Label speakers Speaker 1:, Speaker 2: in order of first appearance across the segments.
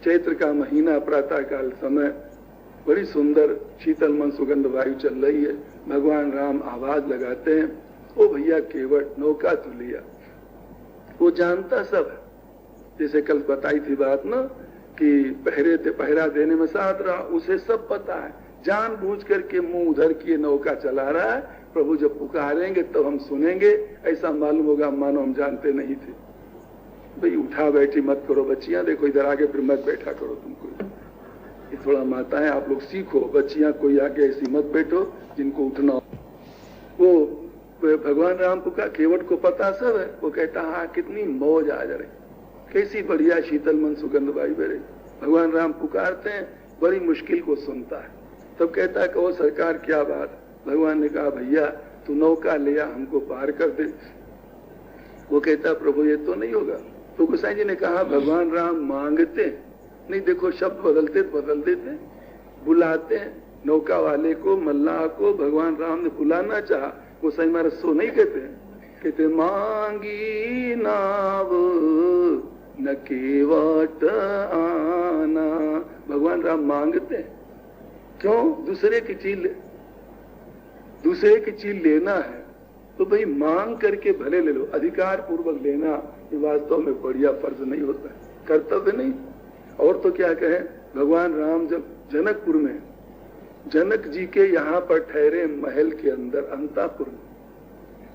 Speaker 1: चैत्र का महीना, प्रातः काल समय, बड़ी सुंदर शीतल मन सुगंध वायु चल रही है। भगवान राम आवाज लगाते हैं, ओ भैया केवट नौका तो लिया। वो जानता सब है, जैसे कल बताई थी बात ना कि पहरा देने में साथ रहा, उसे सब पता है, जानबूझ करके मुंह उधर किए नौका चला रहा है। प्रभु जब पुकारेंगे तो हम सुनेंगे, ऐसा मालूम होगा मानो हम जानते नहीं थे। भाई उठा बैठी मत करो बच्चियां, देखो इधर आगे फिर मत बैठा करो, तुमको ये थोड़ा माताएं आप लोग सीखो, बच्चियां कोई आगे ऐसी मत बैठो जिनको उठना हो। वो भगवान राम पुकार, केवट को पता सब है। वो कहता हाँ कितनी मौज आ जा रही, कैसी बढ़िया शीतल मन सुगंध वायु बह रही। भगवान राम पुकारते हैं, बड़ी मुश्किल को सुनता है। तब कहता है कहो सरकार क्या बात। भगवान ने कहा भैया तू नौका लिया, हमको पार कर दे। वो कहता प्रभु ये तो नहीं होगा। तो गोसाई जी ने कहा भगवान राम मांगते नहीं, देखो शब्द बदलते बदल देते, बुलाते हैं नौका वाले को, मल्लाह को। भगवान राम ने बुलाना चाहा, गोसाई महाराज सो नहीं कहते मांगी नाव न केवट आना। भगवान राम मांगते हैं, क्यों? दूसरे की चीज लेना है तो भाई मांग करके भले ले लो, अधिकार पूर्वक लेना ये वास्तव में बढ़िया फर्ज नहीं होता है, कर्तव्य नहीं। और तो क्या कहें, भगवान राम जब जनकपुर में, जनक जी के यहाँ पर ठहरे महल के अंदर अंतापुर में,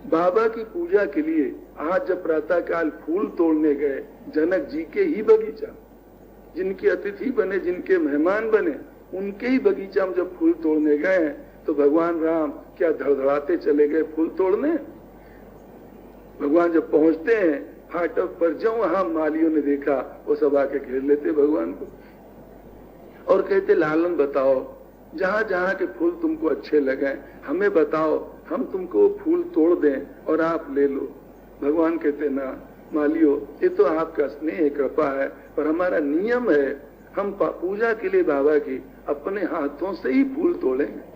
Speaker 1: बाबा की पूजा के लिए आज जब प्रातः काल फूल तोड़ने गए, जनक जी के ही बगीचा, जिनके अतिथि बने, जिनके मेहमान बने, उनके ही बगीचा में जब फूल तोड़ने गए तो भगवान राम क्या धड़धड़ाते चले गए फूल तोड़ने। भगवान जब पहुंचते हैं फाटक पर, जो वहां मालियों ने देखा वो सब आके घेर लेते भगवान को और कहते लालन बताओ, जहां जहां के फूल तुमको अच्छे लगे हमें बताओ, हम तुमको फूल तोड़ दें और आप ले लो। भगवान कहते ना मालियो, ये तो आपका स्नेह कृपा है, पर हमारा नियम है, हम पूजा के लिए बाबा की अपने हाथों से ही फूल तोड़ेंगे।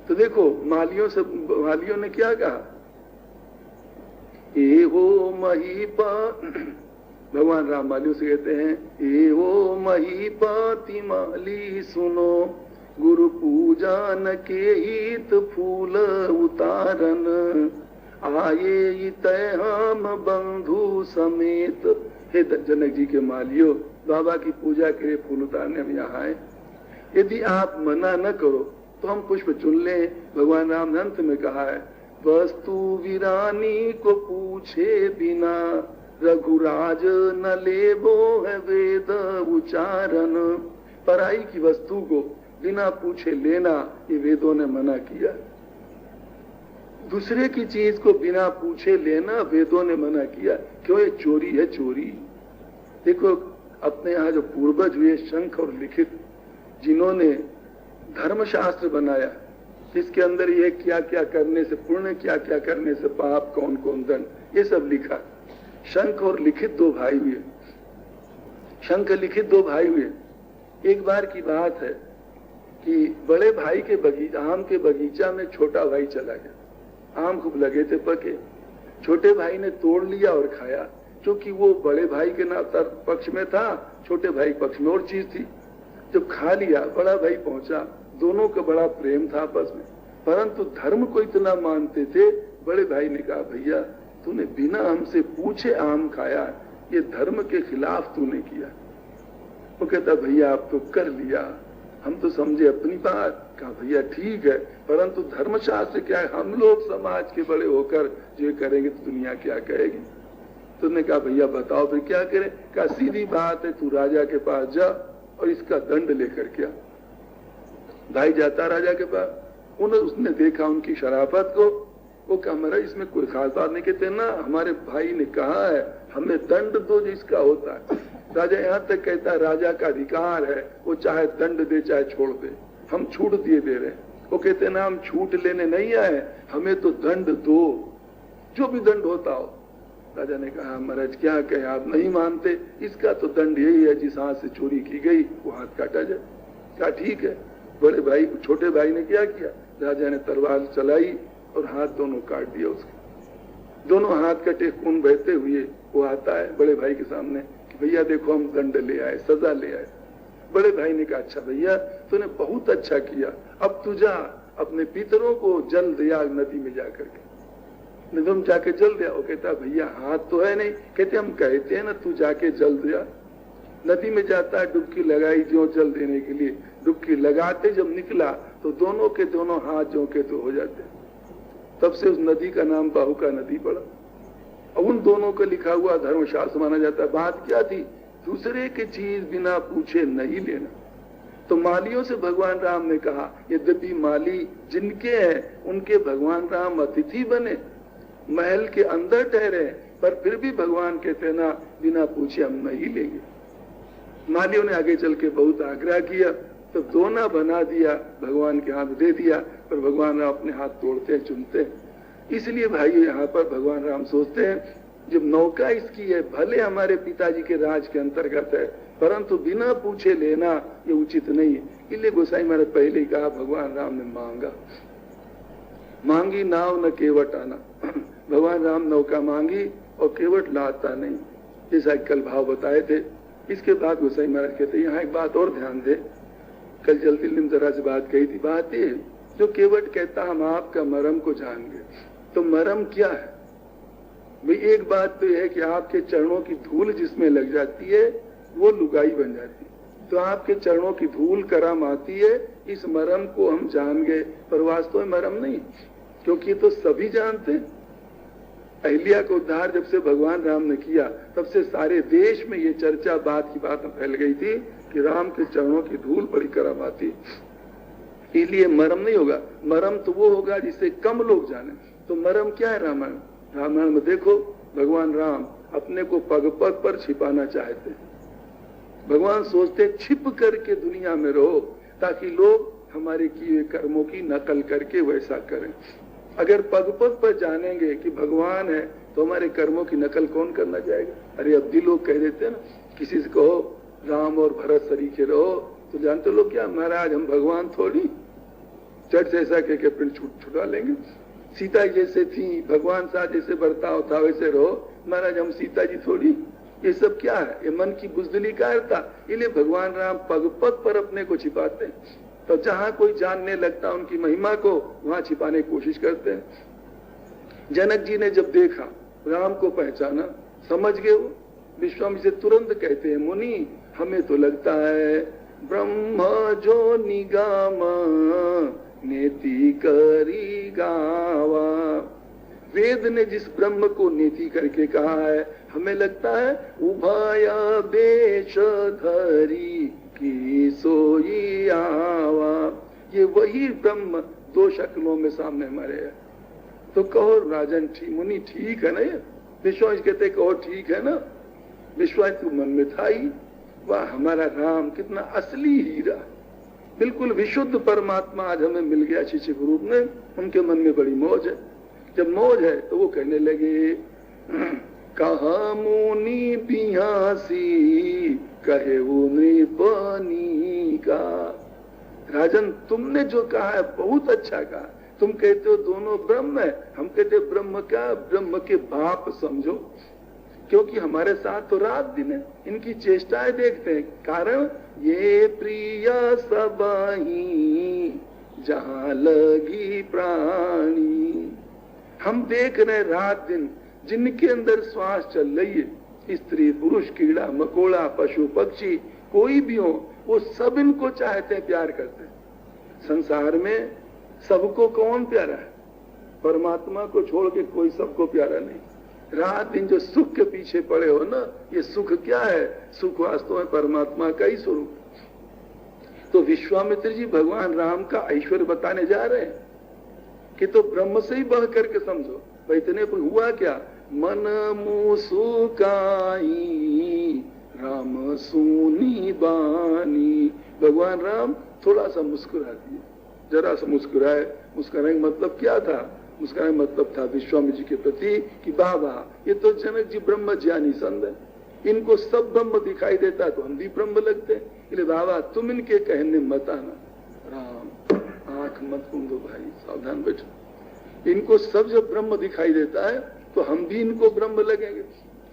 Speaker 1: तो देखो मालियों ने क्या कहा, ए हो महीपा, भगवान राम मालियों से कहते हैं ए हो महीपति माली सुनो, गुरु पूजा न के हित फूल उतारन, आये तय हम बंधु समेत। हे जनक जी के मालियो, बाबा की पूजा के लिए फूल उतारने हम यहाँ आए, यदि आप मना न करो तो हम पुष्प चुन लें। भगवान राम ने अंत में कहा है, वस्तु वीरानी को पूछे बिना, रघुराज न लेबो है वेद उच्चारण। पराई की वस्तु को बिना पूछे लेना ये वेदों ने मना किया। दूसरे की चीज को बिना पूछे लेना वेदों ने मना किया। क्यों? ये चोरी है, चोरी। देखो अपने यहाँ जो पूर्वज हुए शंख और लिखित, जिन्होंने धर्मशास्त्र बनाया, इसके अंदर ये क्या क्या करने से पुण्य, क्या क्या करने से पाप, कौन कौन दंड, ये सब लिखा। शंख और लिखित दो भाई हुए, शंख लिखित दो भाई हुए। एक बार की बात है कि बड़े भाई के बगीचा, आम के बगीचा में छोटा भाई चला गया। आम खूब लगे थे पके, छोटे भाई ने तोड़ लिया और खाया। क्योंकि वो बड़े भाई के नाता पक्ष में था, छोटे भाई पक्ष में और चीज थी। जब खा लिया, बड़ा भाई पहुंचा, दोनों का बड़ा प्रेम था आपस में, परंतु धर्म को इतना मानते थे। बड़े भाई ने कहा भैया तूने बिना हमसे पूछे आम खाया, ये धर्म के खिलाफ तूने किया। वो कहता भैया आप तो कर लिया, हम तो समझे अपनी बात। कहा भैया ठीक है, परंतु धर्मशास्त्र क्या है, हम लोग समाज के बड़े होकर जो करेंगे तो दुनिया क्या कहेगी। तो उसने कहा भैया बताओ फिर क्या करें। कहा सीधी बात है, तू राजा के पास जा और इसका दंड लेकर क्या। भाई जाता राजा के पास, उसने देखा उनकी शराफत को। वो कहा महाराज इसमें कोई खास बात नहीं। कहते ना हमारे भाई ने कहा है हमें दंड दो जिसका होता है। राजा यहाँ तक कहता है राजा का अधिकार है, वो चाहे दंड दे चाहे छोड़ दे, हम छूट दिए दे रहे। वो कहते ना हम छूट लेने नहीं आए, हमें तो दंड दो, जो भी दंड होता हो। राजा ने कहा महाराज क्या कहे, आप नहीं मानते, इसका तो दंड यही है जिस हाथ से चोरी की गई वो हाथ काटा जाए। कहा ठीक है। बड़े भाई, छोटे भाई ने क्या किया, राजा ने तलवार चलाई और हाथ दोनों काट दिया उसके। दोनों हाथ कटे, खून बहते हुए वो आता है बड़े भाई के सामने भैया देखो हम दंड ले आए, सजा ले आए। बड़े भाई ने कहा अच्छा भैया तूने बहुत अच्छा किया, अब तू जा अपने पितरों को जल दिया नदी में जाकर के, तुम जाके जल दिया। वो कहता भैया हाथ तो है नहीं। कहते हम कहते हैं ना तू जाके जल दिया। नदी में जाता है, डुबकी लगाई जो जल देने के लिए, डुबकी लगाते जब निकला तो दोनों के दोनों हाथ जो के तो हो जाते। तब से उस नदी का नाम बाहुका नदी पड़ा। और उन दोनों को लिखा हुआ धर्मशास्त्र माना जाता है। बात क्या थी? दूसरे की चीज बिना पूछे नहीं लेना। तो मालियों से भगवान राम ने कहा, यद्यपि माली जिनके हैं उनके भगवान राम अतिथि बने, महल के अंदर ठहरे, पर फिर भी भगवान कहते ना बिना पूछे हम नहीं लेंगे। मालियों ने आगे चल के बहुत आग्रह किया, तो दोना बना दिया, भगवान के हाथ दे दिया, पर भगवान राम अपने हाथ तोड़ते हैं, चुनते हैं। इसलिए भाइयों यहाँ पर भगवान राम सोचते हैं जब नौका इसकी है, भले हमारे पिताजी के राज के अंतर्गत है, परंतु बिना पूछे लेना ये उचित नहीं है। इसलिए गोसाई मैंने पहले ही कहा भगवान राम ने मांगा, मांगी नाव न केवट आना। भगवान राम नौका मांगी और केवट लाता नहीं, जैसा कल भाव बताए थे। इसके बाद गोसाई महाराज कहते यहाँ एक बात और ध्यान दे, कल जल्दी जरा से बात कही थी। बात ये जो केवट कहता हम आपका मरम को जान गए, तो मरम क्या है भाई? एक बात तो यह है कि आपके चरणों की धूल जिसमें लग जाती है वो लुगाई बन जाती है। तो आपके चरणों की धूल करम आती है, इस मरम को हम जान गए, पर वास्तव में मरम नहीं, क्योंकि तो सभी जानते हैं। अहिल्या को उद्धार जब से भगवान राम ने किया तब से सारे देश में ये चर्चा बात की बात फैल गई थी कि राम के चरणों की धूल बड़ी करम आती। इसलिए मरम नहीं होगा, मरम तो वो होगा जिसे कम लोग जाने। तो मरम क्या है? रामायण। रामायण में देखो भगवान राम अपने को पग पग पर छिपाना चाहते हैं। भगवान सोचते छिप करके दुनिया में रहो ताकि लोग हमारे किए कर्मों की नकल करके वैसा करें। अगर पग पग पर जानेंगे कि भगवान है तो हमारे कर्मों की नकल कौन करना चाहेगा? अरे अब भी लोग कह देते हैं ना, किसी से कहो राम और भरत सरीखे रहो, तो जानते लोग क्या, महाराज हम भगवान थोड़ी, चट से ऐसा कह के फिर छुटा लेंगे। सीता जैसे थी, भगवान साथ जैसे बर्ताव था वैसे रहो, महाराज हम सीता जी थोड़ी। ये सब क्या है? ये मन की बुजदिली का था। इसलिए भगवान राम पग पग पर अपने को छिपाते हैं। तो जहां कोई जानने लगता उनकी महिमा को, वहां छिपाने की कोशिश करते हैं। जनक जी ने जब देखा, राम को पहचाना, समझ गए वो। विश्वामित्र से तुरंत कहते हैं, मुनि हमें तो लगता है ब्रह्म जो निगम नेति करी गावा। वेद ने जिस ब्रह्म को नेति करके कहा है, हमें लगता है उभय बेश धरी की सोई आवा। ये वही ब्रह्म दो शक्लों में सामने हमारे है। तो कहो राजन मुनि ठीक है ना? ये विश्वास कहते कहो ठीक है ना? विश्वास तो मन में था ही, वाह हमारा राम कितना असली हीरा, बिल्कुल विशुद्ध परमात्मा आज हमें मिल गया शिक्षक रूप में। उनके मन में बड़ी मौज है। जब मौज है तो वो कहने लगे, कहा मुनि बिहासी कहे वो नृपनी का। राजन तुमने जो कहा है बहुत अच्छा कहा। तुम कहते हो दोनों ब्रह्म है, हम कहते ब्रह्म क्या? ब्रह्म के बाप समझो, क्योंकि हमारे साथ तो रात दिन है, इनकी चेष्टाएं देखते हैं। कारण ये प्रिय सबही जहां लगी प्राणी। हम देख रहे रात दिन जिनके अंदर श्वास चल रही है, स्त्री पुरुष कीड़ा मकोड़ा पशु पक्षी कोई भी हो, वो सब इनको चाहते हैं, प्यार करते हैं। संसार में सबको कौन प्यारा है? परमात्मा को छोड़ के कोई सबको प्यारा नहीं। रात दिन जो सुख के पीछे पड़े हो ना, ये सुख क्या है? सुख वास्तव में परमात्मा का ही स्वरूप। तो विश्वामित्र जी भगवान राम का ऐश्वर्य बताने जा रहे हैं कि तो ब्रह्म से ही बढ़ करके समझो। भाई इतने पर हुआ क्या? मन मुस्काई राम सुनी बानी। भगवान राम थोड़ा सा मुस्कुरा दिए, जरा सा मुस्कुराए। मुस्कुराने का मतलब क्या था? मुस्कुराने का मतलब था विश्वामित्र जी के प्रति कि बाबा ये तो जनक जी ब्रह्म ज्ञानी संत है, इनको सब ब्रह्म दिखाई देता तो हम भी ब्रह्म लगते हैं। इसलिए बाबा तुम इनके कहने मत आना। राम आंख मत मूंदो भाई, सावधान बैठो। इनको सब जब ब्रह्म दिखाई देता है तो हम भी इनको ब्रह्म लगेंगे।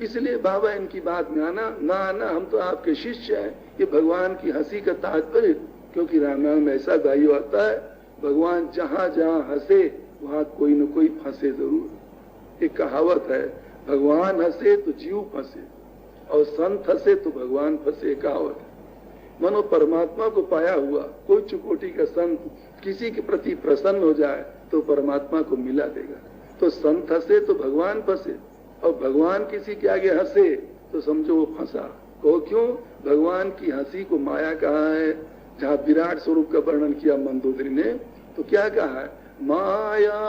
Speaker 1: इसलिए बाबा इनकी बात में आना ना आना, हम तो आपके शिष्य हैं। ये भगवान की हंसी का तात्पर्य, क्योंकि रामायण में ऐसा गाई होता है, भगवान जहां जहां हंसे वहां कोई न कोई फंसे जरूर। एक कहावत है, भगवान हंसे तो जीव फंसे और संत हंसे तो भगवान फंसे, कहावत है। मनो परमात्मा को पाया हुआ कोई चुकोटी का संत किसी के प्रति प्रसन्न हो जाए तो परमात्मा को मिला देगा। तो संत हंसे तो भगवान फंसे और भगवान किसी के आगे हंसे तो समझो वो फंसा। कहो क्यों? भगवान की हंसी को माया कहा है। जहाँ विराट स्वरूप का वर्णन किया मंदोदरी ने तो क्या कहा है? माया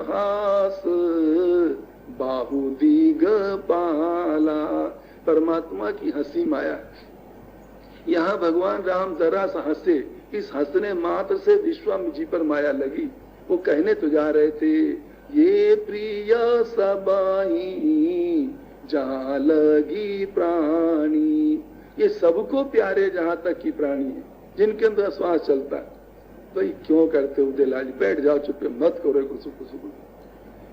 Speaker 1: हास बाहु दीग पाला। परमात्मा की हंसी माया है। यहाँ भगवान राम जरा सा हंसे, इस हंसने मात्र से विश्वामित्र जी पर माया लगी। वो कहने तो जा रहे थे, ये प्रिय सबाई जहाँ लगी प्राणी। ये सबको प्यारे जहाँ तक की प्राणी है, जिनके अंदर श्वास चलता है। भाई क्यों करते हो दिलाज, बैठ जाओ चुप, मत करो कुछ।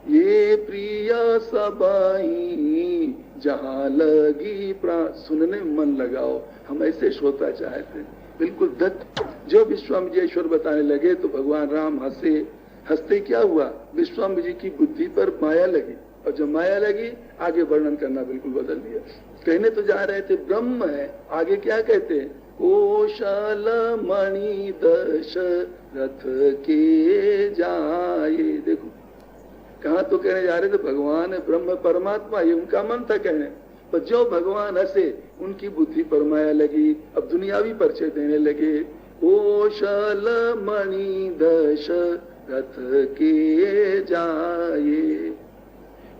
Speaker 1: ये प्रिय सबाई जहाँ लगी प्राण, सुनने में मन लगाओ। हम ऐसे श्रोता चाहते हैं, बिल्कुल दत्त। जो विश्वामित्र ईश्वर बताने लगे तो भगवान राम हंसे। हंसते क्या हुआ? विश्वामित्र जी की बुद्धि पर माया लगी, और जब माया लगी आगे वर्णन करना बिल्कुल बदल दिया। कहने तो जा रहे थे ब्रह्म है, आगे क्या कहते हैं? कोशल मणि दशरथ के जाए। देखो कहा तो कहने जा रहे थे भगवान है, ब्रह्म परमात्मा, ये उनका मन था कहने। पर जो भगवान हंसे उनकी बुद्धि पर माया लगी, अब दुनियावी परिचय देने लगे। कोशल मणि दशरथ के जाए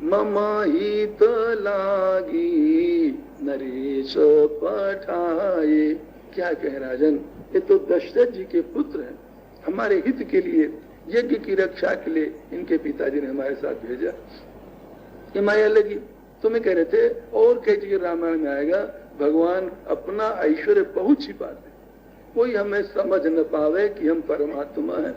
Speaker 1: मम हित लागी नरेश पठाए। क्या कहे राजन, ये तो दशरथ जी के पुत्र हैं, हमारे हित के लिए, यज्ञ की रक्षा के लिए इनके पिताजी ने हमारे साथ भेजा। ये माया लगी। तुम्हें कह रहे थे और कई जगह रामायण में आएगा, भगवान अपना ऐश्वर्य बहुत छिपाते, कोई हमें समझ न पावे कि हम परमात्मा है।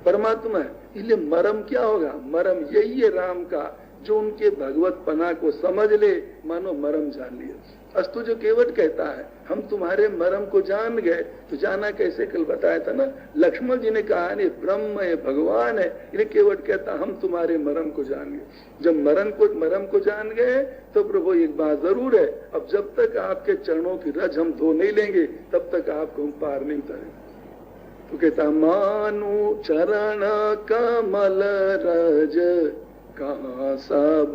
Speaker 1: परमात्मा है, इसलिए मरम क्या होगा? मरम यही है राम का, जो उनके भगवत पना को समझ ले, मानो मरम जान लिया। अस्तु जो केवट कहता है हम तुम्हारे मरम को जान गए, तो जाना कैसे? कल बताया था ना, लक्ष्मण जी ने कहा नहीं ब्रह्म है, भगवान है, इन्हें केवट कहता हम तुम्हारे मरम को जान गए। जब मरम को जान गए तो प्रभु एक बात जरूर है, अब जब तक आपके चरणों की रज हम धो नहीं लेंगे तब तक आपको हम पार नहीं उतारेंगे। तो कहता मानु चरण कमल रज कहाँ सब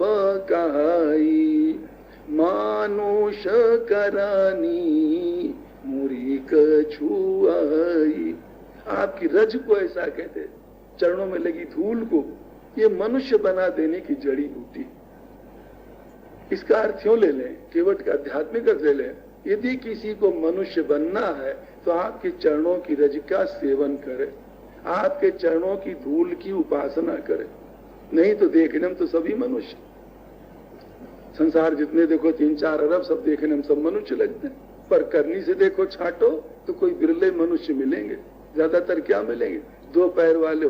Speaker 1: कहाई मानुष करानी मुरी कछुआई। आपकी रज को ऐसा कहते, चरणों में लगी धूल को, ये मनुष्य बना देने की जड़ी बूटी। इसका अर्थ क्यों ले लें? केवट का आध्यात्मिक अर्थ ले लें। यदि किसी को मनुष्य बनना है तो आपके चरणों की रज का सेवन करे, आपके चरणों की धूल की उपासना करे। नहीं तो देखने में तो सभी मनुष्य, संसार जितने देखो 3-4 अरब, सब देखने में सब मनुष्य लगते हैं, पर करनी से देखो छाटो तो कोई बिरले मनुष्य मिलेंगे। ज्यादातर क्या मिलेंगे? 2 पैर वाले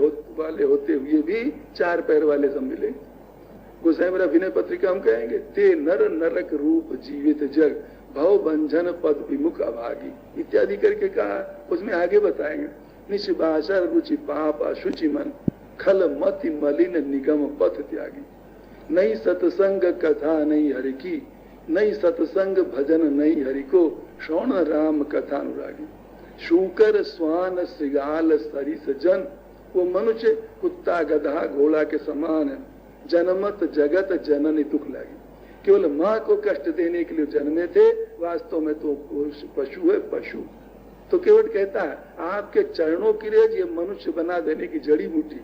Speaker 1: होते हुए भी 4 पैर वाले सब मिलेंगे। गोसाई मेरा विनय पत्रिका हम कहेंगे, ते नर नरक रूप जीवित जग भव बंधन पद विमुख अभागी इत्यादि करके कहा। उसमें आगे बताएंगे, निष्भाषा रुचि पाप अशुचि मन खल मति मलिन निगम पथ त्यागी। नहीं सत्संग कथा नहीं हरि की, नहीं सत्संग भजन नहीं हरि को, श्रवण राम कथा अनुरागी। शूकर स्वान श्रृगाल सरिस जन, वो मनुष्य कुत्ता गधा घोड़ा के समान है। जनमत जगत जननी दुख लागी, केवल माँ को कष्ट देने के लिए जन्मे थे, वास्तव में तो पशु है, पशु। तो केवट कहता है आपके चरणों की रेज ये मनुष्य बना देने की जड़ी बूटी।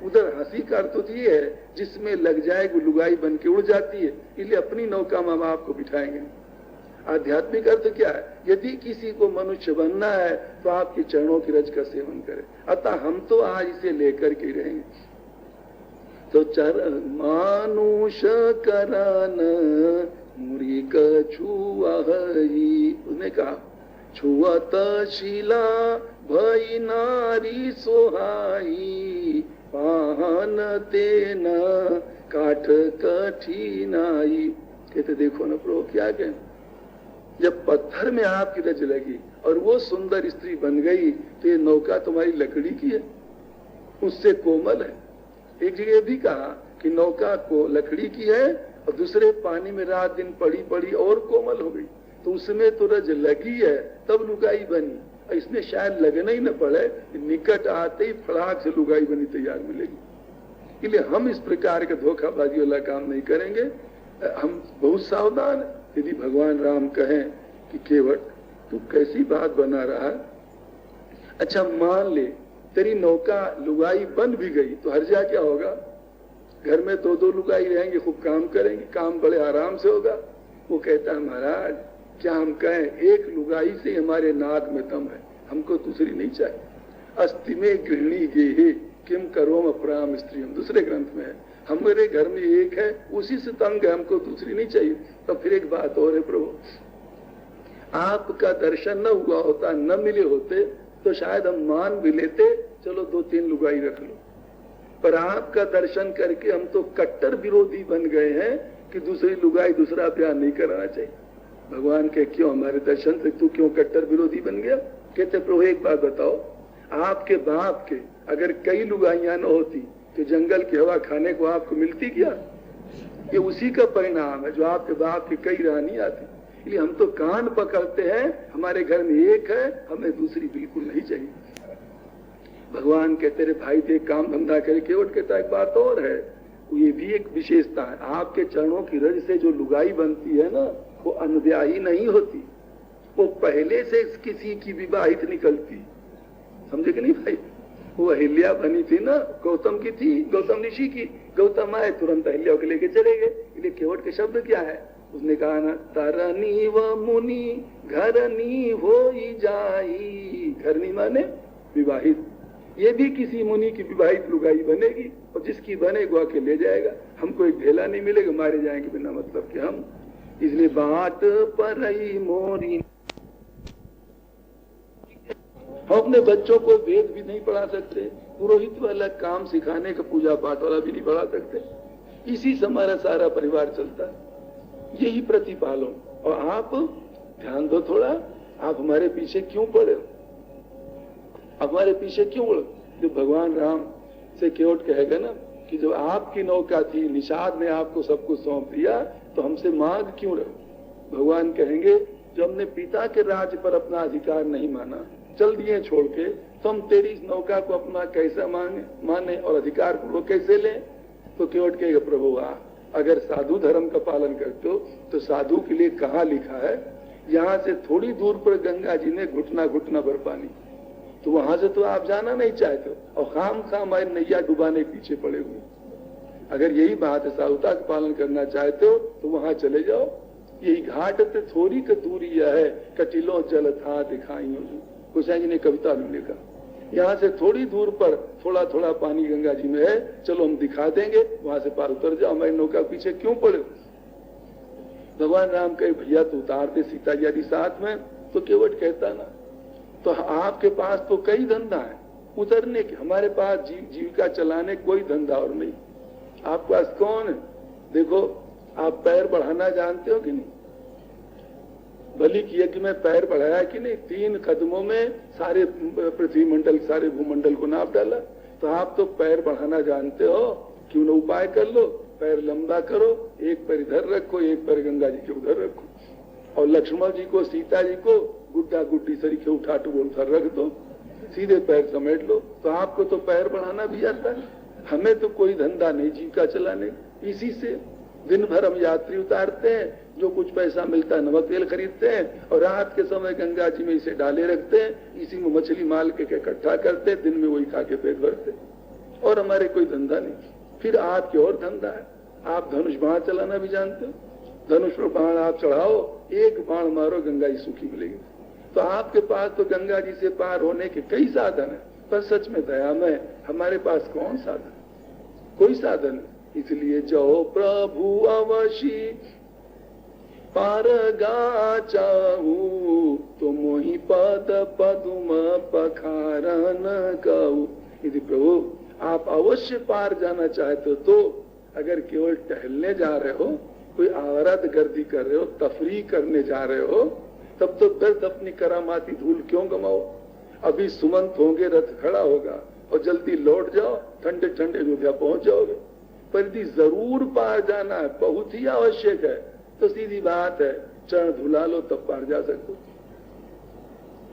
Speaker 1: उधर हंसी का अर्थ तो ये है जिसमें लग जाए वो लुगाई बन के उड़ जाती है, इसलिए अपनी नौका माँ बाप को बिठाएंगे। आध्यात्मिक अर्थ क्या है? यदि किसी को मनुष्य बनना है तो आपके चरणों की रज का सेवन करे। अतः हम तो आज इसे लेकर के रहेंगे। तो मानुष करान मुरी कछुआई, उसने कहा छुअत शिला भई नारी सोहाई पाहन तेना काठ कठिनाई। कहते देखो ना प्रभु क्या कहें, जब पत्थर में आपकी रज लगी और वो सुंदर स्त्री बन गई तो ये नौका तुम्हारी लकड़ी की है, उससे कोमल है। एक जगह भी कहा कि नौका को लकड़ी की है और दूसरे पानी में रात दिन पड़ी पड़ी और कोमल हो गई, तो उसमें तो रज लगी है तब लुगाई बनी, और इसमें शायद लगना ही न पड़े, निकट आते ही फड़ाक से लुगाई बनी तैयार मिलेगी। इसलिए हम इस प्रकार के धोखाबाजी वाला काम नहीं करेंगे, हम बहुत सावधान है। यदि भगवान राम कहें कि केवट तू कैसी बात बना रहा है, अच्छा मान ले तेरी नौका लुगाई बन भी गई तो हर्जा क्या होगा, घर में दो लुगाई रहेंगे, खूब काम करेंगे, काम बड़े आराम से होगा। वो कहता है महाराज क्या हम कहें, एक लुगाई से हमारे नाक में दम है, हमको दूसरी नहीं चाहिए। अस्ति में गृहिणी गेहे किम करोम अपराम स्त्री, हम दूसरे ग्रंथ में है, हमारे घर में एक है उसी से तंग है, हमको दूसरी नहीं चाहिए। तो फिर एक बात और है प्रभु, आपका दर्शन न हुआ होता, न मिले होते तो शायद हम मान भी लेते, चलो 2-3 लुगाई रख लो, पर आपका दर्शन करके हम तो कट्टर विरोधी बन गए हैं कि दूसरी लुगाई दूसरा ब्याह नहीं कराना चाहिए। भगवान के क्यों हमारे दर्शन से तू क्यों कट्टर विरोधी बन गया? कहते प्रभु एक बात बताओ, आपके बाप के अगर कई लुगाइयां न होती तो जंगल की हवा खाने को आपको मिलती क्या? ये उसी का परिणाम है जो आपके बाप की कई रानी आती। इसलिए हम तो कान पकड़ते हैं, हमारे घर में एक है, हमें दूसरी बिल्कुल नहीं चाहिए। भगवान कहते रे भाई देख काम धंधा करे, केवट कहता एक बात और है, ये भी एक विशेषता है, आपके चरणों की रज से जो लुगाई बनती है ना वो अनब्याही नहीं होती, वो पहले से किसी की विवाहित निकलती, समझे कि नहीं भाई? वो अहिल्या बनी थी ना, गौतम की थी, गौतम ऋषि की, गौतम आए तुरंत अहिल्या को लेके चले गए। इसलिए केवट के शब्द क्या है, उसने कहा ना तरनी व मुनि घरनी हो जाई, घरनी माने विवाहित, ये भी किसी मुनि की विवाहित लुगाई बनेगी और जिसकी बनेगा के ले जाएगा, हमको एक ढेला नहीं मिलेगा, मारे जाएंगे बिना मतलब के हम। इसलिए बाट पर मोरी, हम अपने बच्चों को वेद भी नहीं पढ़ा सकते, पुरोहित वाला काम सिखाने का पूजा पाठ वाला भी नहीं पढ़ा सकते, इसी से हमारा सारा परिवार चलता है, यही प्रतिपालन। और आप ध्यान दो थोड़ा, आप हमारे पीछे क्यों पड़े हो, हमारे पीछे क्यों पड़े? जो भगवान राम से केवट कहेगा ना कि जो आपकी नौका थी, निषाद ने आपको सब कुछ सौंप दिया, तो हमसे मांग क्यों रहे? भगवान कहेंगे जो हमने पिता के राज्य पर अपना अधिकार नहीं माना, चल दिए छोड़ के, तो हम तेरी इस नौका को अपना कैसा माने और अधिकार को कैसे लें? तो केवट कहेगा प्रभु अगर साधु धर्म का पालन करते हो तो साधु के लिए कहाँ लिखा है, यहाँ से थोड़ी दूर पर गंगा जी ने घुटना घुटना भर पानी, तो वहां से तो आप जाना नहीं चाहते और खाम हमारे नैया डुबाने के पीछे पड़े हुए। अगर यही बात है, साधुता का पालन करना चाहते हो तो वहां चले जाओ, यही घाट से थोड़ी की दूरी है, कटिलो जल था दिखाई, हुसैन जी ने कविता में लिखा, यहाँ से थोड़ी दूर पर थोड़ा थोड़ा पानी गंगा जी में है, चलो हम दिखा देंगे, वहां से पार उतर जाओ, हमारी नौका पीछे क्यों पड़े? भगवान राम कहे भैया तो उतार दे सीता जी आदि साथ में, तो केवट कहता ना तो आपके पास तो कई धंधा है उतरने के, हमारे पास जीविका चलाने कोई धंधा और नहीं। आपके पास कौन है? देखो आप पैर बढ़ाना जानते हो कि नहीं? बलि की यज्ञ में पैर बढ़ाया कि नहीं? 3 कदमों में सारे पृथ्वी मंडल, सारे भूमंडल को नाप डाला। तो आप तो पैर बढ़ाना जानते हो, क्यों न उपाय कर लो, पैर लंबा करो, एक पैर इधर रखो, एक पैर गंगा जी के उधर रखो, और लक्ष्मण जी को सीता जी को गुड्डा गुड्डी सरीखे उठा उधर रख दो, सीधे पैर समेट लो। तो आपको तो पैर बढ़ाना भी आता है, हमें तो कोई धंधा नहीं जीविका चलाने। इसी से दिन भर हम यात्री उतारते हैं, जो कुछ पैसा मिलता है नमक तेल खरीदते हैं, और रात के समय गंगा जी में इसे डाले रखते हैं, इसी में मछली माल के इकट्ठा करते, दिन में वही खा के पेट भरते, और हमारे कोई धंधा नहीं। फिर आपके और धंधा है, आप धनुष बाण चलाना भी जानते हो, धनुष पर बाण आप चढ़ाओ, एक बाण मारो, गंगा जी सूखी मिलेगी। तो आपके पास तो गंगा जी से पार होने के कई साधन है, पर सच में दयामय हमारे पास कौन साधन? कोई साधन नहीं। इसलिए जो प्रभु अवशी पार गा चाहू, तो मोहि पद पदुम पखारन कहू। यदि प्रभु आप अवश्य पार जाना चाहते हो, तो अगर केवल टहलने जा रहे हो कोई आवारात गर्दी कर रहे हो, तफरी करने जा रहे हो, तब तो व्यर्थ अपनी करामाती धूल क्यों गमाओ। अभी सुमंत होंगे, रथ खड़ा होगा और जल्दी लौट जाओ, ठंडे ठंडे अयोध्या पहुंच जाओगे। पर यदि जरूर पार जाना है, बहुत ही आवश्यक है, तो सीधी बात है, चरण धुला लो तब पार जा सकते।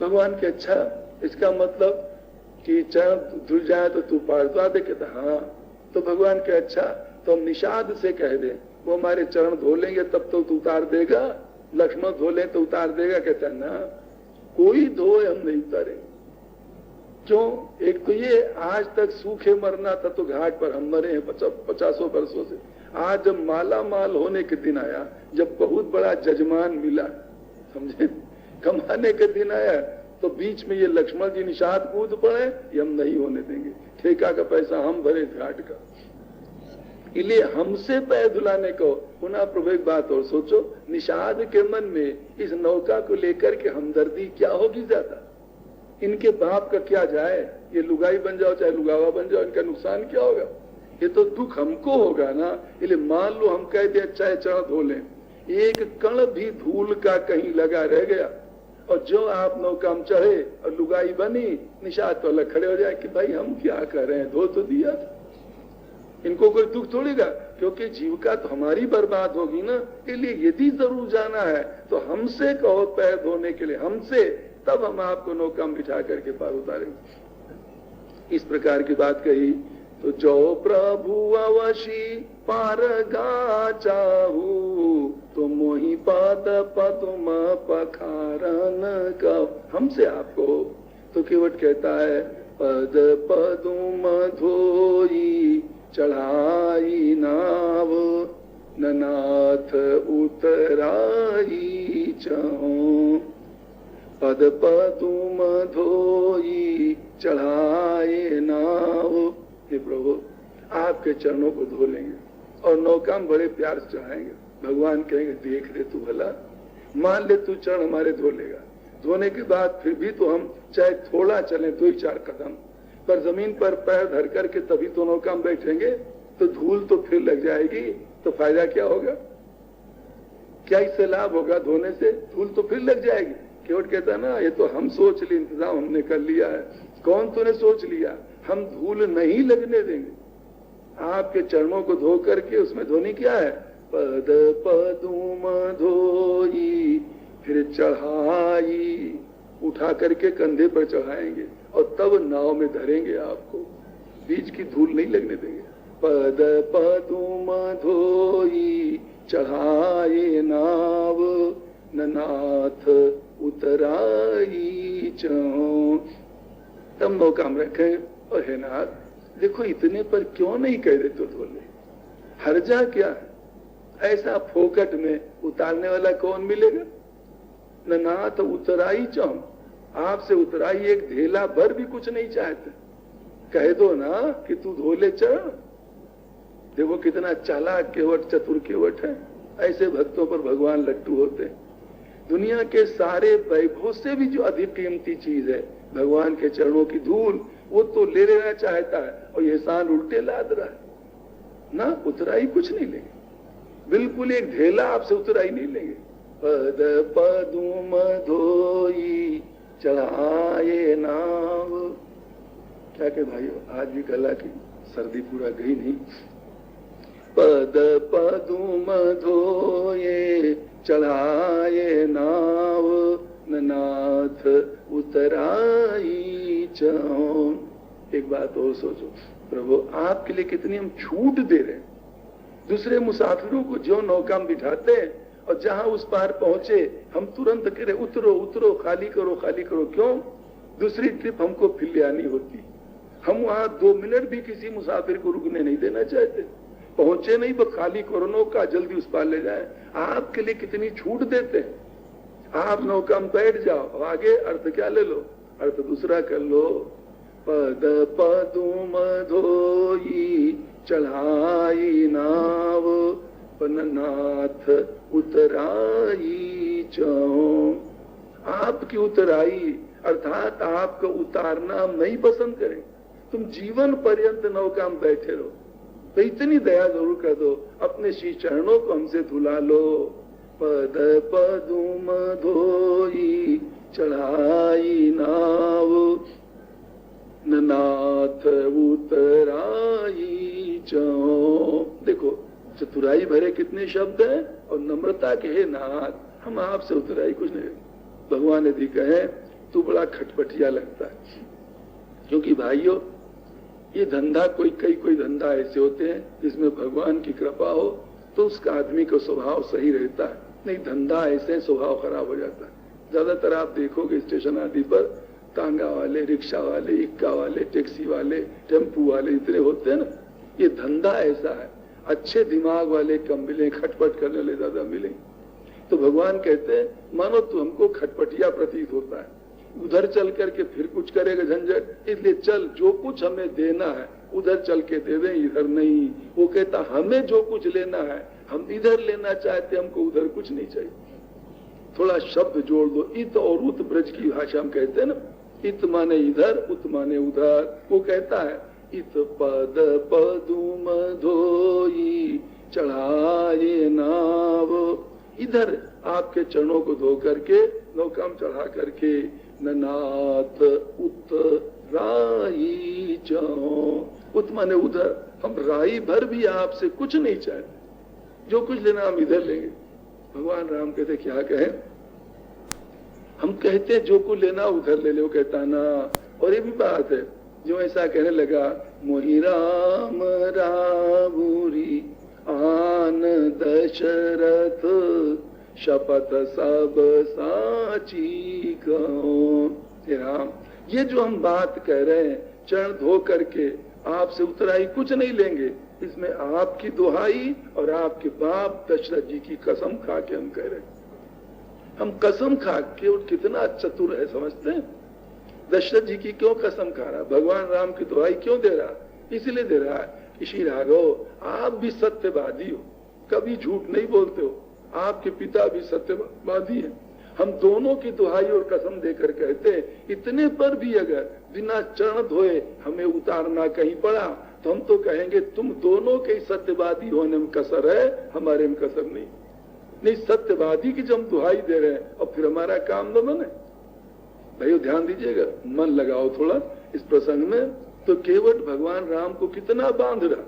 Speaker 1: भगवान के अच्छा, इसका मतलब कि चरण धुल जाए तो तू पार तो आते। कहता हाँ, तो भगवान के अच्छा, तो हम निषाद से कह दे, वो हमारे चरण धो लेंगे तब तो तू उतार देगा। लक्ष्मण धो ले तो उतार देगा। कहता ना, कोई धोए हम नहीं उतारेंगे। क्यों? एक तो ये आज तक सूखे मरना था तो घाट पर हम मरे हैं 50 वर्षों से। आज जब माला माल होने के दिन आया, जब बहुत बड़ा जजमान मिला, समझे, कमाने के दिन आया, तो बीच में ये लक्ष्मण जी निषाद कूद पड़े, ये हम नहीं होने देंगे। ठेका का पैसा हम भरे घाट का, इसलिए हमसे पैर धुलाने को। पुनः प्रभु एक बात और सोचो, निषाद के मन में इस नौका को लेकर के हमदर्दी क्या होगी ज्यादा। इनके बाप का क्या जाए, ये लुगाई बन जाओ चाहे लुगावा बन जाओ, इनका नुकसान क्या होगा। ये तो दुख हमको होगा ना। इसलिए मान लो हम कहते अच्छा है चरण धो लें, एक कण भी धूल का कहीं लगा रह गया और जो आप नौका में चढ़े और लुगाई बनी, निषाद तो अलग खड़े हो जाए कि भाई हम क्या कर रहे हैं, धो तो दिया था। इनको कोई दुख थोड़ेगा, क्योंकि जीविका तो हमारी बर्बाद होगी ना। इसलिए यदि जरूर जाना है तो हमसे कहो पैर धोने के लिए, हमसे, तब हम आपको नौका में बिठा करके पार उतारेंगे। इस प्रकार की बात कही तो जो प्रभु अवशी पार गा चाहू, तो मोहि पद पदुम पखारन का। हमसे आपको तो केवट कहता है, पद पदुम धोई चढ़ाई नाव, ननाथ उतराई चहु। पद पदुम धोई चढ़ाए नाव। हे प्रभु, आपके चरणों को धो लेंगे और नौका में बड़े प्यार से चढ़ाएंगे। भगवान कहेंगे देख ले तू भला, मान ले तू चरण हमारे धो लेगा। धोने के बाद फिर भी तो हम चाहे थोड़ा चलें तो ही 4 कदम, पर जमीन पर पैर धर करके तभी तो नौका में बैठेंगे, तो धूल तो फिर लग जाएगी, तो फायदा क्या होगा, क्या इससे लाभ होगा धोने से? धूल तो फिर लग जाएगी। केवट कहता ना, ये तो हम सोच लिए, इंतजाम हमने कर लिया है। कौन तूने सोच लिया? हम धूल नहीं लगने देंगे। आपके चरणों को धो करके उसमें धोनी क्या है, पद पदुम धोई, फिर चढ़ाई, उठा करके कंधे पर चढ़ाएंगे और तब नाव में धरेंगे आपको, बीच की धूल नहीं लगने देंगे। पद पदुम धोई चढ़ाए नाव, ननाथ उतराई चौ। तब नौका में रखे और हे नाथ, देखो इतने पर क्यों नहीं कह रहे तो धो ले, हर्जा क्या है? ऐसा फोकट में उतारने वाला कौन मिलेगा? ननाथ उतराई चौ, आपसे उतराई एक ढेला भर भी कुछ नहीं चाहते। कह दो ना कि तू धो ले चरण। देखो कितना चालाक केवट, चतुर केवट है। ऐसे भक्तों पर भगवान लट्टू होते हैं। दुनिया के सारे वैभव से भी जो अधिक कीमती चीज है भगवान के चरणों की धूल, वो तो ले लेना चाहता है और ये एहसान उल्टे लाद रहा है ना। उतराई कुछ नहीं लेंगे, बिल्कुल एक ढेला आपसे उतराई नहीं लेंगे। पद पदुम धोई चढ़ाए नाव। क्या कहे भाइयों, आज भी गला की सर्दी पूरा गई नहीं। पद पदुम धोए चढ़ाए नाव, ननाथ उतराई चौ। एक बात और सोचो, प्रभु आपके लिए कितनी हम छूट दे रहे हैं। दूसरे मुसाफिरों को जो नौका में बिठाते हैं और जहां उस पार पहुंचे हम तुरंत कह रहे उतरो उतरो, खाली करो खाली करो। क्यों? दूसरी ट्रिप हमको फिर ले आनी होती। हम वहां 2 मिनट भी किसी मुसाफिर को रुकने नहीं देना चाहते। पहुंचे नहीं तो खाली करो नौका, जल्दी उस पार ले जाए। आपके लिए कितनी छूट देते हैं। आप नौका में बैठ जाओ, आगे अर्थ क्या ले लो, अर्थ दूसरा कर लो। पद पदुम धोई चढ़ाई नाव, ननाथ उतराई चौ। आपकी उतराई अर्थात आपका उतारना नहीं पसंद करें। तुम जीवन पर्यंत नौका में बैठे रहो, तो इतनी दया जरूर कर दो, अपने श्री चरणों को हमसे धुला लो। पद पदुम धोई चढ़ाई नाव, नाथ उतराई चौ। देखो चतुराई भरे कितने शब्द हैं और नम्रता के हे नाथ, हम आपसे उतराई कुछ नहीं। भगवान यदि कहे तू बड़ा खटपटिया लगता है, क्योंकि भाइयों ये धंधा कोई धंधा ऐसे होते हैं जिसमें भगवान की कृपा हो तो उसका आदमी का स्वभाव सही रहता है, नहीं धंधा ऐसे स्वभाव खराब हो जाता है। ज्यादातर आप देखोगे स्टेशन आदि पर तांगा वाले, रिक्शा वाले, इक्का वाले, टैक्सी वाले, टेम्पू वाले इतने होते हैं ना, ये धंधा ऐसा है। अच्छे दिमाग वाले कम मिले, खटपट करने वाले ज्यादा मिले। तो भगवान कहते हैं मानो तू हमको खटपटिया प्रतीत होता है, उधर चल करके फिर कुछ करेगा झंझट, इसलिए चल जो कुछ हमें देना है उधर चल के दे दें, इधर नहीं। वो कहता हमें जो कुछ लेना है हम इधर लेना चाहते, हमको उधर कुछ नहीं चाहिए। थोड़ा शब्द जोड़ दो, इत और उत ब्रज की भाषा हम कहते हैं ना, इत माने इधर, उत माने उधर। वो कहता है इत पद पदुम धोई चढ़ाए नाव, इधर आपके चरणों को धो करके नौका में चढ़ा करके नाथ उतराई जाओ। उत माने उधर, हम राई भर भी आपसे कुछ नहीं चाहते, जो कुछ लेना हम इधर लेंगे। भगवान राम कहते क्या कहे, हम कहते जो कुछ लेना उधर ले लो, कहता ना। और ये भी बात है, जो ऐसा कहने लगा मोहि राम रावुरी आन दशरथ शपथ सब साची कहो। राम ये जो हम बात कह रहे हैं चरण धो करके आपसे उतराई कुछ नहीं लेंगे, इसमें आपकी दुहाई और आपके बाप दशरथ जी की कसम खा के हम कह रहे हैं। हम कसम खा के, और कितना चतुर है समझते हैं। दशरथ जी की क्यों कसम खा रहा, भगवान राम की दुहाई क्यों दे रहा, इसलिए दे रहा है ऋषि राघव आप भी सत्यवादी हो, कभी झूठ नहीं बोलते हो, आपके पिता भी सत्यवादी हैं। हम दोनों की दुहाई और कसम देकर कहते हैं, इतने पर भी अगर बिना चरण धोए हमें उतारना कहीं पड़ा तो हम तो कहेंगे तुम दोनों के सत्यवादी होने में कसर है, हमारे में कसर नहीं। नहीं सत्यवादी की जब हम दुहाई दे रहे हैं और फिर हमारा काम न बने। भाइयों ध्यान दीजिएगा, मन लगाओ थोड़ा इस प्रसंग में। तो केवट भगवान राम को कितना बांध रहा,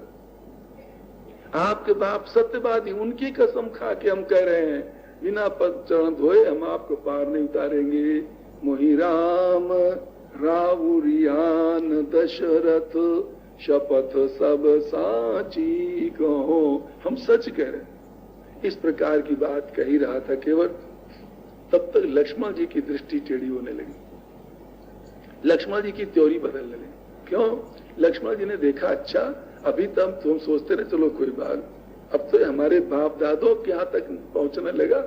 Speaker 1: आपके बाप सत्यवादी, उनकी कसम खा के हम कह रहे हैं बिना पद चरण धोए हम आपको पार नहीं उतारेंगे। मोहि राम रावुरियान दशरथ शपथ सब साची कहो। हम सच कह रहे हैं। इस प्रकार की बात कही रहा था केवट, तब तक लक्ष्मण जी की दृष्टि टेढ़ी होने लगी। लक्ष्मण जी की त्योरी बदलने लगी। क्यों? लक्ष्मण जी ने देखा अच्छा अभी तक तुम सोचते रहे चलो कोई बात, अब तो हमारे बाप दादों के यहाँ तक पहुंचने लगा।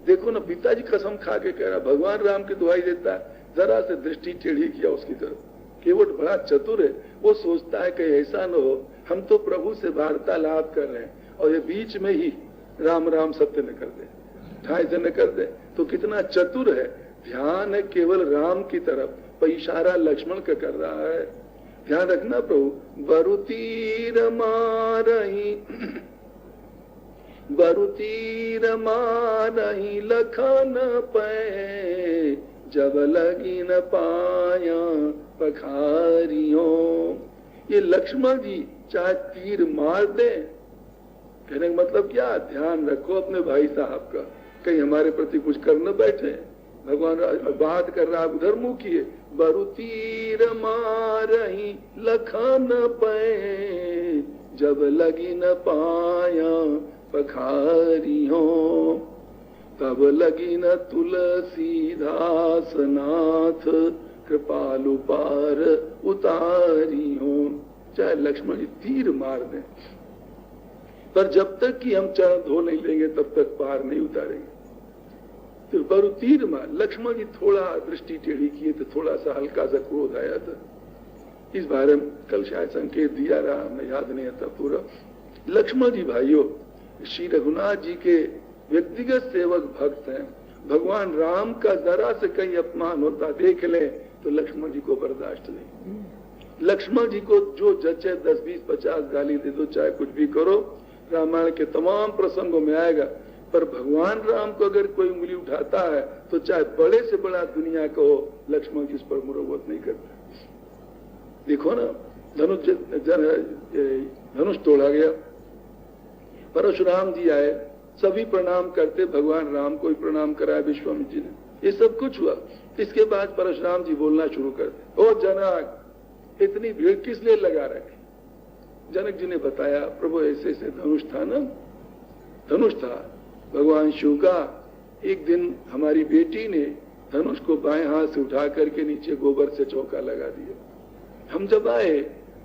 Speaker 1: देखो ना पिताजी कसम खा के कह रहा, भगवान राम की दुहाई देता है, जरा से दृष्टि टेढ़ी किया उसकी तरफ। केवट बड़ा चतुर है, वो सोचता है कि ऐसा न हो हम तो प्रभु से वार्तालाप कर रहे हैं और ये बीच में ही राम राम सत्य न कर दे, ठाई से न कर दे। तो कितना चतुर है, ध्यान है केवल राम की तरफ, पर इशारा लक्ष्मण का कर रहा है। ध्यान रखना प्रभु बरुतीर मारही बरुतीर मारही लखन पे जब लगी न पाया पखारियों। ये लक्ष्मण जी चाहे तीर मार दे, कहने का मतलब क्या, ध्यान रखो अपने भाई साहब का, कहीं हमारे प्रति कुछ कर न बैठे। भगवान बात कर रहा उधर मुंह किए, बरुतीर मारही लखन पे जब लगी न पाया पखारियों तब लगी न तुलसीदास नाथ कृपालु पार उतारियों। चाहे लक्ष्मण जी तीर मार दें, पर जब तक कि हम चरण धो नहीं लेंगे तब तक पार नहीं उतारेंगे। तो बरु तीर मार, लक्ष्मण जी थोड़ा दृष्टि टेढ़ी किए तो थोड़ा सा हल्का सा क्रोध आया था। इस बारे में कल शायद संकेत दिया रहा, हमें याद नहीं आता पूरा। लक्ष्मण जी भाइयों श्री रघुनाथ जी के व्यक्तिगत सेवक भक्त हैं। भगवान राम का जरा से कहीं अपमान होता देख ले तो लक्ष्मण जी को बर्दाश्त नहीं। लक्ष्मण जी को जो जचे 10, 20, 50 गाली दे दो, चाहे कुछ भी करो, रामायण के तमाम प्रसंगों में आएगा। पर भगवान राम को अगर कोई उंगली उठाता है तो चाहे बड़े से बड़ा दुनिया का हो, लक्ष्मण जी उस पर मुरव्वत नहीं करता। देखो ना, धनुष तोड़ा गया, परशुराम जी आए, सभी प्रणाम करते, भगवान राम को ही प्रणाम कराया विश्वामित्र जी ने। ये सब कुछ हुआ। इसके बाद परशुराम जी बोलना शुरू करते, ओ जनक, इतनी भीड़ किस लिए लगा रखी? जनक जी ने बताया, प्रभु ऐसे ऐसे धनुष था ना, धनुष था भगवान शिव का। एक दिन हमारी बेटी ने धनुष को बाएं हाथ से उठा करके नीचे गोबर से चौका लगा दिया। हम जब आए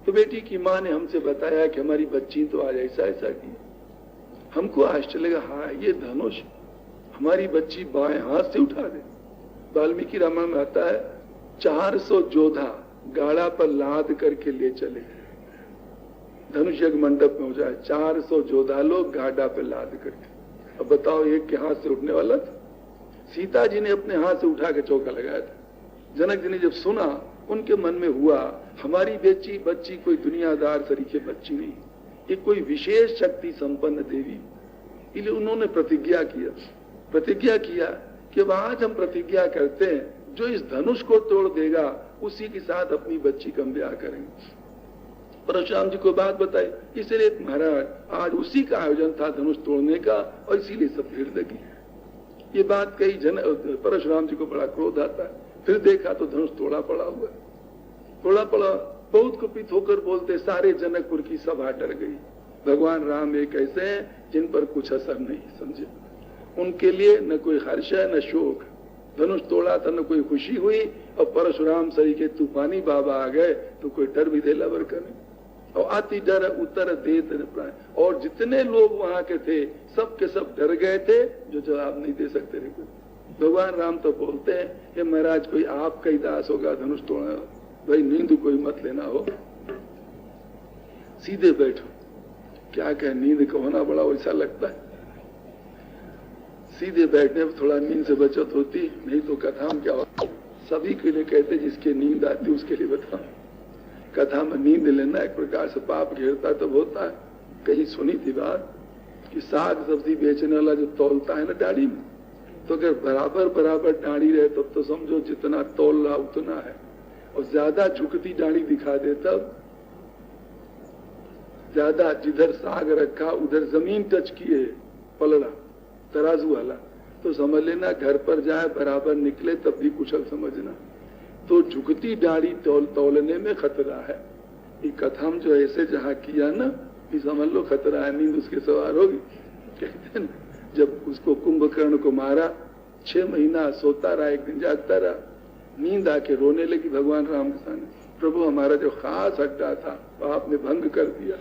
Speaker 1: तो बेटी की माँ ने हमसे बताया कि हमारी बच्ची तो आज ऐसा ऐसा की। हमको आश्चर्य लगा, हाँ ये धनुष हमारी बच्ची बाएं हाथ से उठा दे। वाल्मीकि रामायण में आता है 400 योद्धा गाड़ा पर लाद करके ले चले, धनुष यज्ञ मंडप में हो जाए, 400 योद्धा लोग गाड़ा पे लाद करके। अब बताओ, एक के हाथ से उठने वाला था? सीता जी ने अपने हाथ से उठा के चौका लगाया था। जनक जी ने जब सुना, उनके मन में हुआ, हमारी बच्ची कोई दुनियादार तरीके बच्ची नहीं, ये कोई विशेष शक्ति संपन्न देवी। इसलिए उन्होंने प्रतिज्ञा किया कि अब आज हम प्रतिज्ञा करते हैं, जो इस धनुष को तोड़ देगा उसी के साथ अपनी बच्ची का ब्याह करेंगे। परशुराम जी को बात बताई, इसलिए महाराज आज उसी का आयोजन था धनुष तोड़ने का, और इसीलिए सब भीड़ लगी। ये बात कही, परशुराम जी को बड़ा क्रोध आता है। फिर देखा तो धनुष तोड़ा पड़ा, बहुत कुपित होकर बोलते, सारे जनकपुर की सभा डर गई। भगवान राम एक ऐसे हैं जिन पर कुछ असर नहीं, समझे? उनके लिए न कोई हर्ष है न शोक। धनुष तोड़ा था, न कोई खुशी हुई, और परशुराम सही के तूफानी बाबा आ गए तो कोई डर भी दे लबर करे। और आती डर उतर देत न प्राण। और जितने लोग वहां के थे सब के सब डर गए थे, जो जवाब नहीं दे सकते थे कुछ। भगवान राम तो बोलते हैं कि महाराज कोई आपका ही दास होगा धनुष तोड़ने, भाई नींद कोई मत लेना हो, सीधे बैठो। क्या कहे, नींद का होना बड़ा वैसा लगता है। सीधे बैठने में थोड़ा नींद से बचत होती, नहीं तो कथा में क्या होता। सभी के लिए कहते जिसके नींद आती उसके लिए बताओ। कथा में नींद लेना एक प्रकार से पाप घेरता तब होता है। कहीं सुनी थी बात कि साग सब्जी बेचने वाला जो तौलता है ना डाड़ी में, तो अगर बराबर डाड़ी रहे तब तो समझो जितना तौल रहा उतना है, और ज्यादा झुकती डाड़ी दिखा दे तब, ज्यादा जिधर साग रखा उधर जमीन टच किए पलड़ा तराजू वाला, तो समझ लेना घर पर जाए बराबर निकले तब भी कुशल समझना। तो झुकती डाड़ी तौलने में खतरा है। ये कथा में जो ऐसे जहां किया ना, ये समझ लो खतरा है, नींद उसके सवार होगी। कहते हैं जब उसको कुंभकर्ण को मारा, 6 महीना सोता रहा, एक दिन जागता रहा, नींद आके रोने लगी भगवान राम के सामने, प्रभु हमारा जो खास अड्डा था वो आपने भंग कर दिया,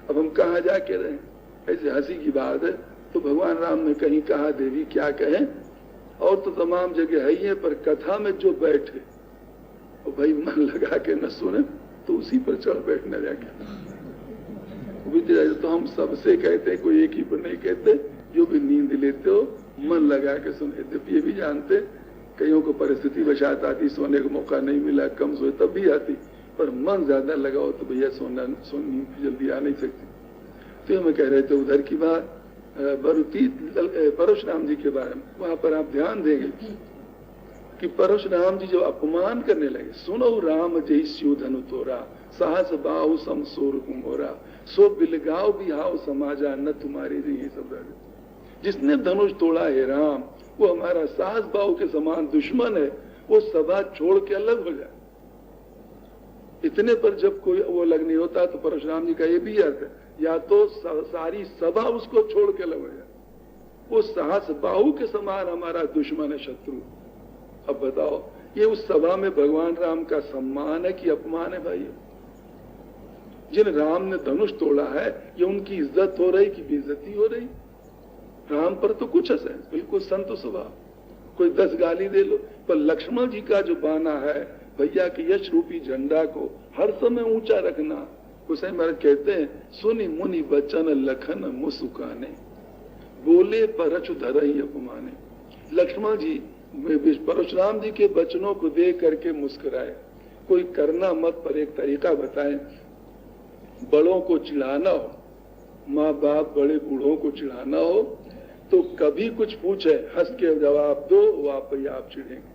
Speaker 1: अब हम कहाँ जाके रहे? ऐसे हंसी की बात है। तो भगवान राम ने कहीं कहा देवी क्या कहें, और तो तमाम जगह है ही है, पर कथा में जो बैठे और भाई मन लगा के न सुने तो उसी पर चढ़ बैठने जाके। तो हम सबसे कहते हैं, कोई एक ही पर नहीं कहते, जो भी नींद लेते हो मन लगा के सुने। जब ये भी जानते कईयों को परिस्थिति वशात आती, सोने का मौका नहीं मिला, कम सोए तब भी आती, पर मन ज्यादा लगाओ तो भैया सोनी जल्दी आ नहीं सकती। तो हम कह रहे थे उधर की बात परशुराम जी के बारे में, वहां पर आप ध्यान देंगे कि परशुराम जी जो अपमान करने लगे, सुनो राम जय स्यु धनु तोरा, साहस बाहु सम सोर कुमोरा, सो बिलगाव बिहाव समाजा न तुम्हारे जी। सब जिसने धनुष तोड़ा है राम, वो हमारा साहस बाहु के समान दुश्मन है, वो सभा छोड़ के अलग हो जाए। इतने पर जब कोई वो अलग नहीं होता तो परशुराम जी का ये भी अर्थ है, या तो सारी सभा उसको छोड़ के अलग हो जाए। वो साहस बाहु के समान हमारा दुश्मन है, शत्रु। अब बताओ, ये उस सभा में भगवान राम का सम्मान है कि अपमान है? भाई जिन राम ने धनुष तोड़ा है, ये उनकी इज्जत हो रही कि बेइज्जती हो रही? राम पर तो कुछ असर, बिल्कुल संत स्वभाव, कोई 10 गाली दे लो, पर लक्ष्मण जी का जो बाना है भैया के यश रूपी झंडा को हर समय ऊंचा रखना। गोसाई महाराज कहते हैं, सुनी मुनि बचन लखन मुसुकाने, बोले परचु धरहि अपमाने। लक्ष्मण जी परशुराम जी के वचनों को देख करके मुस्कुराए। कोई करना मत पर एक तरीका बताएं। बड़ों को चिढ़ाना हो, माँ बाप बड़े बूढ़ों को चिढ़ाना हो तो कभी कुछ पूछे हंस के जवाब दो, वापस आप चिढ़ेंगे।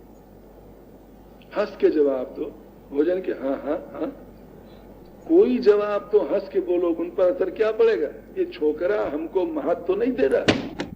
Speaker 1: हंस के जवाब दो, भोजन के हाँ हाँ हाँ, कोई जवाब तो हंस के बोलो, उन पर असर क्या पड़ेगा? ये छोकरा हमको महत्व तो नहीं दे रहा।